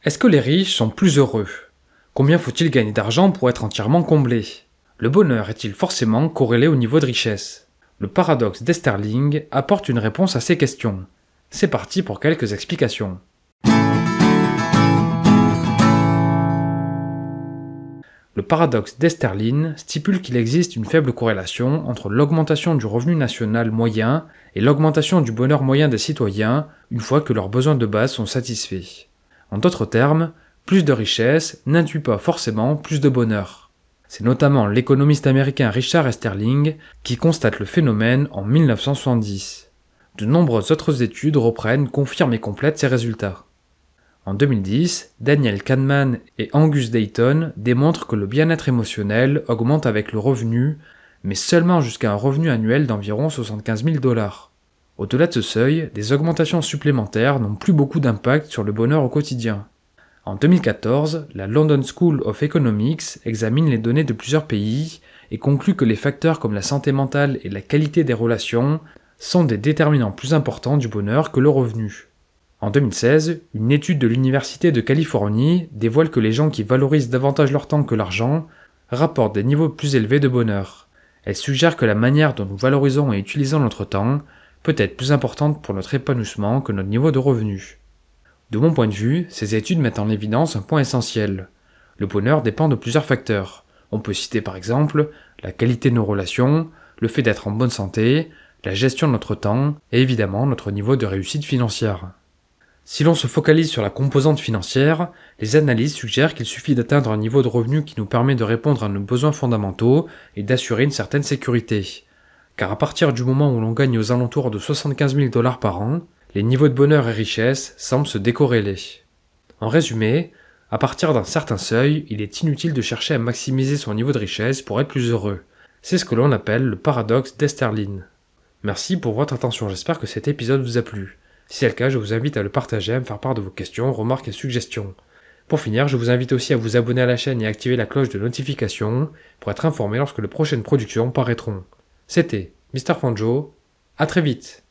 Est-ce que les riches sont plus heureux? Combien faut-il gagner d'argent pour être entièrement comblé? Le bonheur est-il forcément corrélé au niveau de richesse? Le paradoxe d'Esterling apporte une réponse à ces questions. C'est parti pour quelques explications. Le paradoxe d'Esterling stipule qu'il existe une faible corrélation entre l'augmentation du revenu national moyen et l'augmentation du bonheur moyen des citoyens une fois que leurs besoins de base sont satisfaits. En d'autres termes, plus de richesse n'induit pas forcément plus de bonheur. C'est notamment l'économiste américain Richard Esterling qui constate le phénomène en 1970. De nombreuses autres études reprennent, confirment et complètent ces résultats. En 2010, Daniel Kahneman et Angus Deaton démontrent que le bien-être émotionnel augmente avec le revenu, mais seulement jusqu'à un revenu annuel d'environ 75 000 $. Au-delà de ce seuil, des augmentations supplémentaires n'ont plus beaucoup d'impact sur le bonheur au quotidien. En 2014, la London School of Economics examine les données de plusieurs pays et conclut que les facteurs comme la santé mentale et la qualité des relations sont des déterminants plus importants du bonheur que le revenu. En 2016, une étude de l'Université de Californie dévoile que les gens qui valorisent davantage leur temps que l'argent rapportent des niveaux plus élevés de bonheur. Elle suggère que la manière dont nous valorisons et utilisons notre temps peut être plus importante pour notre épanouissement que notre niveau de revenu. De mon point de vue, ces études mettent en évidence un point essentiel. Le bonheur dépend de plusieurs facteurs. On peut citer par exemple la qualité de nos relations, le fait d'être en bonne santé, la gestion de notre temps et évidemment notre niveau de réussite financière. Si l'on se focalise sur la composante financière, les analyses suggèrent qu'il suffit d'atteindre un niveau de revenu qui nous permet de répondre à nos besoins fondamentaux et d'assurer une certaine sécurité. Car à partir du moment où l'on gagne aux alentours de 75 000 $ par an, les niveaux de bonheur et richesse semblent se décorréler. En résumé, à partir d'un certain seuil, il est inutile de chercher à maximiser son niveau de richesse pour être plus heureux. C'est ce que l'on appelle le paradoxe d'Esterling. Merci pour votre attention, j'espère que cet épisode vous a plu. Si c'est le cas, je vous invite à le partager, à me faire part de vos questions, remarques et suggestions. Pour finir, je vous invite aussi à vous abonner à la chaîne et à activer la cloche de notification pour être informé lorsque de prochaines productions paraîtront. C'était Mr. Fanjo, à très vite.